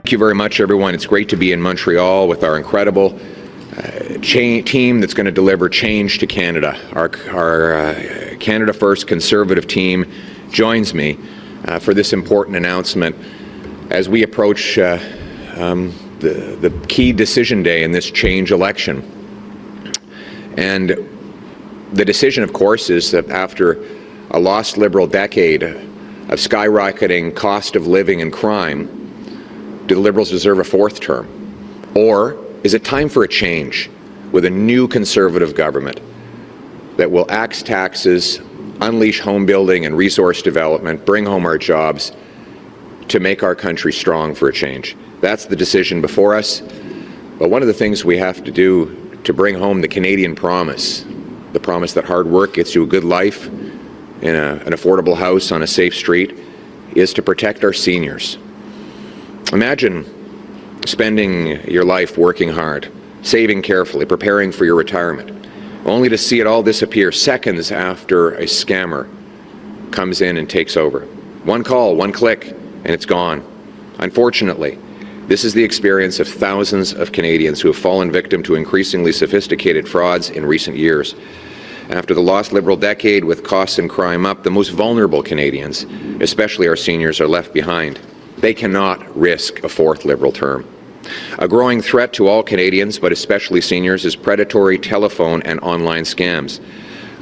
Thank you very much, everyone. It's great to be in Montreal with our incredible team that's going to deliver change to Canada. Our Canada First Conservative team joins me for this important announcement as we approach the key decision day in this change election. And the decision, of course, is that after a lost Liberal decade of skyrocketing cost of living and crime, do the Liberals deserve a fourth term? Or is it time for a change with a new Conservative government that will axe taxes, unleash home building and resource development, bring home our jobs to make our country strong for a change? That's the decision before us. But one of the things we have to do to bring home the Canadian promise, the promise that hard work gets you a good life in an affordable house on a safe street, is to protect our seniors. Imagine spending your life working hard, saving carefully, preparing for your retirement, only to see it all disappear seconds after a scammer comes in and takes over. One call, one click, and it's gone. Unfortunately, this is the experience of thousands of Canadians who have fallen victim to increasingly sophisticated frauds in recent years. After the lost Liberal decade with costs and crime up, the most vulnerable Canadians, especially our seniors, are left behind. They cannot risk a fourth Liberal term. A growing threat to all Canadians, but especially seniors, is predatory telephone and online scams.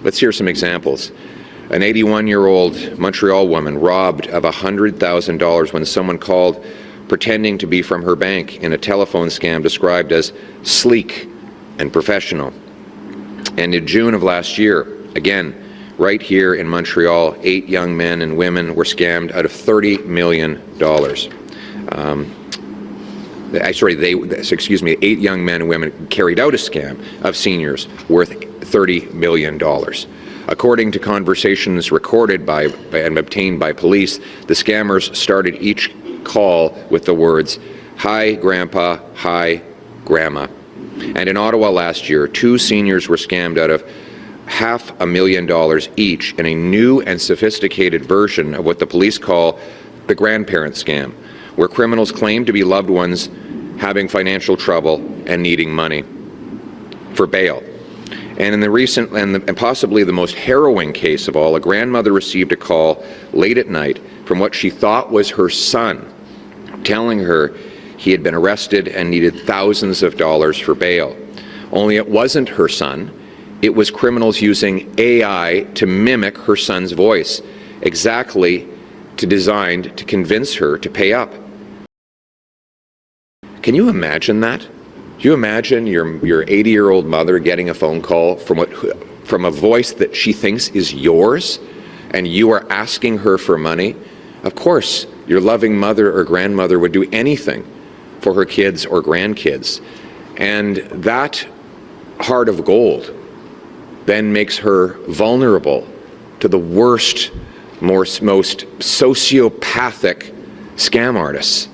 Let's hear some examples. An 81-year-old Montreal woman robbed of $100,000 when someone called pretending to be from her bank in a telephone scam described as sleek and professional. And in June of last year, again, right here in Montreal, 8 young men and women were scammed out of $30 million. 8 young men and women carried out a scam of seniors worth $30 million. According to conversations recorded and obtained by police, the scammers started each call with the words, "Hi, Grandpa, hi, Grandma." And in Ottawa last year, 2 seniors were scammed out of $500,000 each in a new and sophisticated version of what the police call the grandparent scam, where criminals claim to be loved ones having financial trouble and needing money for bail. And in the recent and possibly the most harrowing case of all, a grandmother received a call late at night from what she thought was her son, telling her he had been arrested and needed thousands of dollars for bail. Only it wasn't her son. It was criminals using AI to mimic her son's voice, exactly designed to convince her to pay up. Can you imagine that? Do you imagine your 80-year-old mother getting a phone call from a voice that she thinks is yours, and you are asking her for money? Of course, your loving mother or grandmother would do anything for her kids or grandkids. And that heart of gold then makes her vulnerable to the worst, most sociopathic scam artists.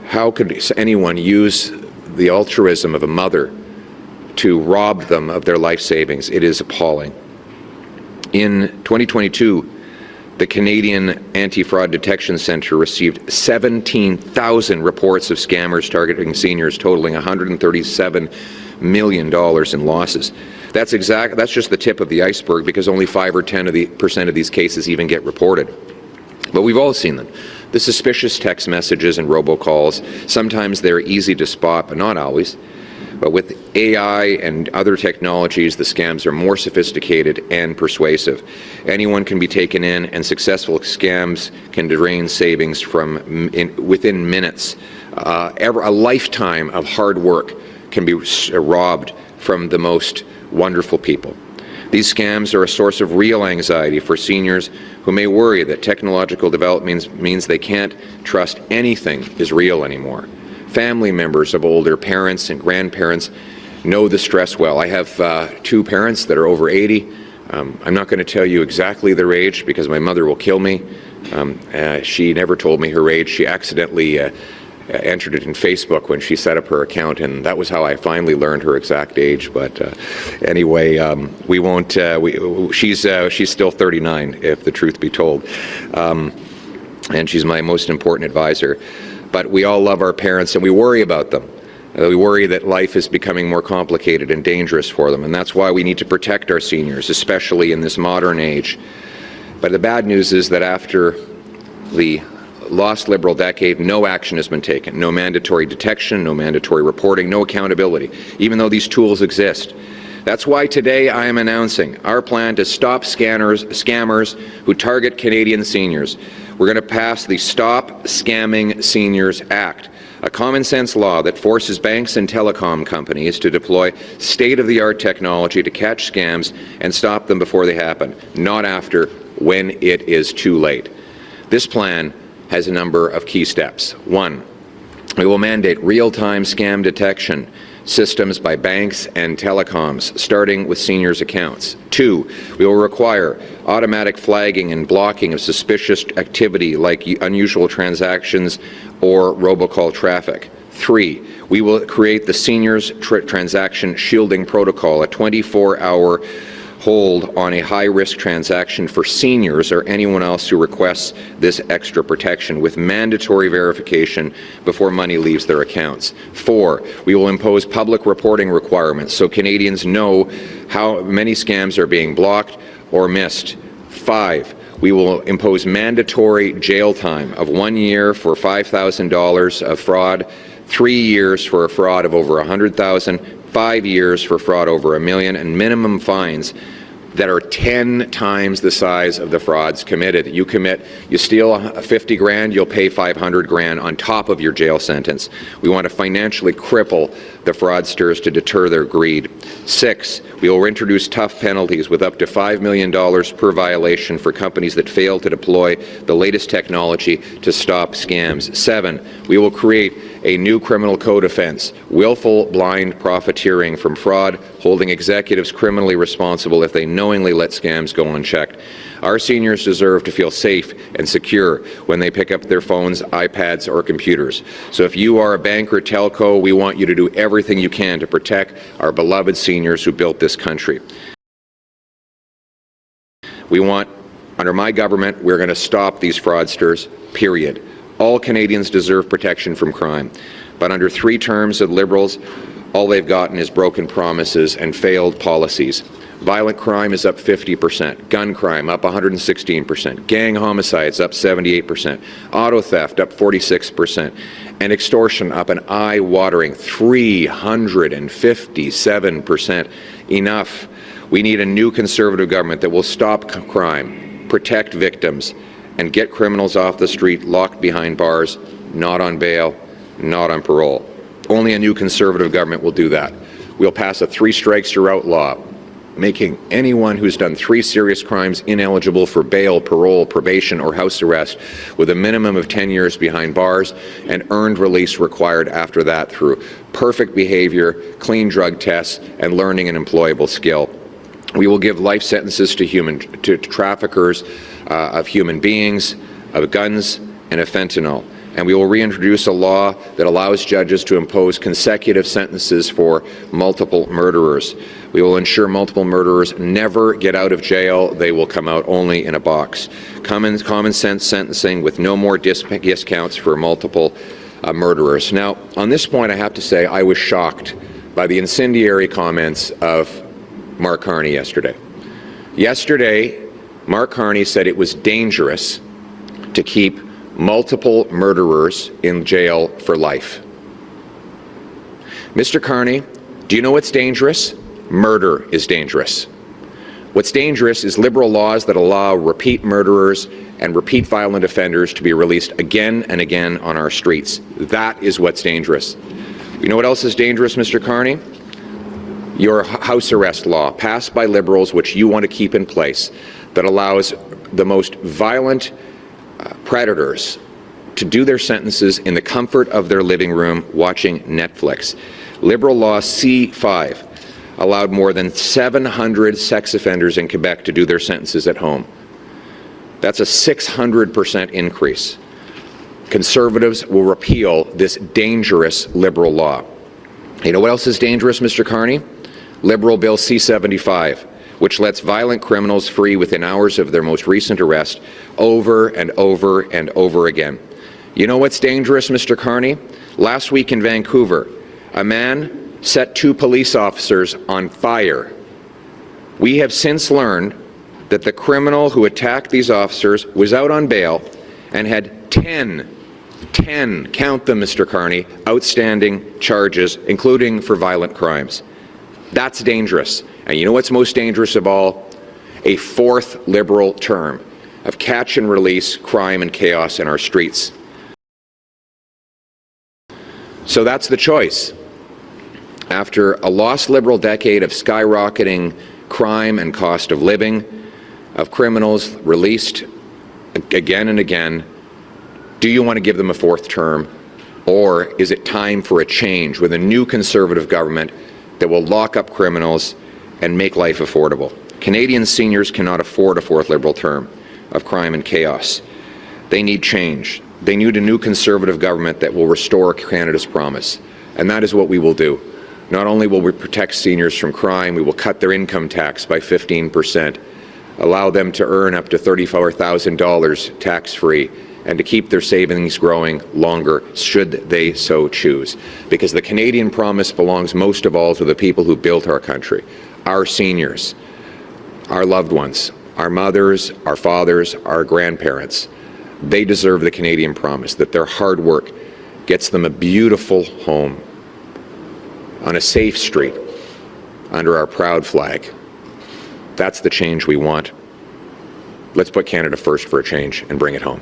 How could anyone use the altruism of a mother to rob them of their life savings? It is appalling. In 2022, the Canadian Anti-Fraud Detection Centre received 17,000 reports of scammers targeting seniors, totaling $137 million in losses. That's just the tip of the iceberg, because only 5 or 10% of these cases even get reported. But we've all seen them. The suspicious text messages and robocalls, sometimes they're easy to spot, but not always. But with AI and other technologies, the scams are more sophisticated and persuasive. Anyone can be taken in, and successful scams can drain savings within minutes. A lifetime of hard work can be robbed from the most wonderful people. These scams are a source of real anxiety for seniors who may worry that technological development means they can't trust anything is real anymore. Family members of older parents and grandparents know the stress well. I have 2 parents that are over 80. I'm not going to tell you exactly their age because my mother will kill me. She never told me her age. She accidentally entered it in Facebook when she set up her account, and that was how I finally learned her exact age. But anyway, we won't. She's still 39, if the truth be told. and she's my most important advisor. But we all love our parents, and we worry about them. We worry that life is becoming more complicated and dangerous for them, and that's why we need to protect our seniors, especially in this modern age. But the bad news is that after the lost Liberal decade, no action has been taken. No mandatory detection, no mandatory reporting, no accountability, even though these tools exist. That's why today I am announcing our plan to stop scammers who target Canadian seniors. We're going to pass the Stop Scamming Seniors Act, a common-sense law that forces banks and telecom companies to deploy state-of-the-art technology to catch scams and stop them before they happen, not after, when it is too late. This plan has a number of key steps. 1, we will mandate real-time scam detection systems by banks and telecoms, starting with seniors' accounts. 2, we will require automatic flagging and blocking of suspicious activity like unusual transactions or robocall traffic. 3, we will create the Seniors Transaction Shielding Protocol, a 24-hour hold on a high-risk transaction for seniors or anyone else who requests this extra protection, with mandatory verification before money leaves their accounts. 4, we will impose public reporting requirements so Canadians know how many scams are being blocked or missed. 5, we will impose mandatory jail time of 1 year for $5,000 of fraud, 3 years for a fraud of over $100,000, 5 years for fraud over $1 million, and minimum fines that are 10 times the size of the frauds committed. You steal 50 grand, you'll pay 500 grand on top of your jail sentence. We want to financially cripple the fraudsters to deter their greed. 6, we will introduce tough penalties with up to $5 million per violation for companies that fail to deploy the latest technology to stop scams. 7, we will create a new criminal code offense, willful blind profiteering from fraud, holding executives criminally responsible if they knowingly let scams go unchecked. Our seniors deserve to feel safe and secure when they pick up their phones, iPads, or computers. So if you are a bank or telco, we want you to do everything you can to protect our beloved seniors who built this country. Under my government, we're going to stop these fraudsters, period. All Canadians deserve protection from crime. But under 3 terms of Liberals, all they've gotten is broken promises and failed policies. Violent crime is up 50%, gun crime up 116%, gang homicides up 78%, auto theft up 46%, and extortion up an eye-watering 357%. Enough. We need a new Conservative government that will stop crime, protect victims, and get criminals off the street locked behind bars, not on bail, not on parole. Only a new Conservative government will do that. We'll pass a 3 strikes you're out law, making anyone who's done 3 serious crimes ineligible for bail, parole, probation, or house arrest, with a minimum of 10 years behind bars and earned release required after that through perfect behavior, clean drug tests, and learning an employable skill. We will give life sentences to traffickers of human beings, of guns, and of fentanyl. And we will reintroduce a law that allows judges to impose consecutive sentences for multiple murderers. We will ensure multiple murderers never get out of jail. They will come out only in a box. Common sense sentencing with no more discounts for multiple murderers. Now, on this point, I have to say I was shocked by the incendiary comments of Mark Carney yesterday. Yesterday, Mark Carney said it was dangerous to keep multiple murderers in jail for life. Mr. Carney, do you know what's dangerous? Murder is dangerous. What's dangerous is Liberal laws that allow repeat murderers and repeat violent offenders to be released again and again on our streets. That is what's dangerous. You know what else is dangerous, Mr. Carney? Your house arrest law, passed by Liberals, which you want to keep in place, that allows the most violent predators to do their sentences in the comfort of their living room watching Netflix. Liberal law C5 allowed more than 700 sex offenders in Quebec to do their sentences at home. That's a 600% increase. Conservatives will repeal this dangerous Liberal law. You know what else is dangerous, Mr. Carney? Liberal Bill C-75, which lets violent criminals free within hours of their most recent arrest over and over and over again. You know what's dangerous, Mr. Carney? Last week in Vancouver, a man set 2 police officers on fire. We have since learned that the criminal who attacked these officers was out on bail and had 10, count them, Mr. Carney, outstanding charges, including for violent crimes. That's dangerous. And you know what's most dangerous of all? A 4th Liberal term of catch and release crime and chaos in our streets. So that's the choice. After a lost Liberal decade of skyrocketing crime and cost of living, of criminals released again and again, do you want to give them a 4th term, or is it time for a change with a new Conservative government that will lock up criminals and make life affordable? Canadian seniors cannot afford a 4th Liberal term of crime and chaos. They need change. They need a new Conservative government that will restore Canada's promise, and that is what we will do. Not only will we protect seniors from crime, we will cut their income tax by 15%, allow them to earn up to $34,000 tax-free, and to keep their savings growing longer, should they so choose. Because the Canadian promise belongs most of all to the people who built our country, our seniors, our loved ones, our mothers, our fathers, our grandparents. They deserve the Canadian promise, that their hard work gets them a beautiful home on a safe street under our proud flag. That's the change we want. Let's put Canada first for a change and bring it home.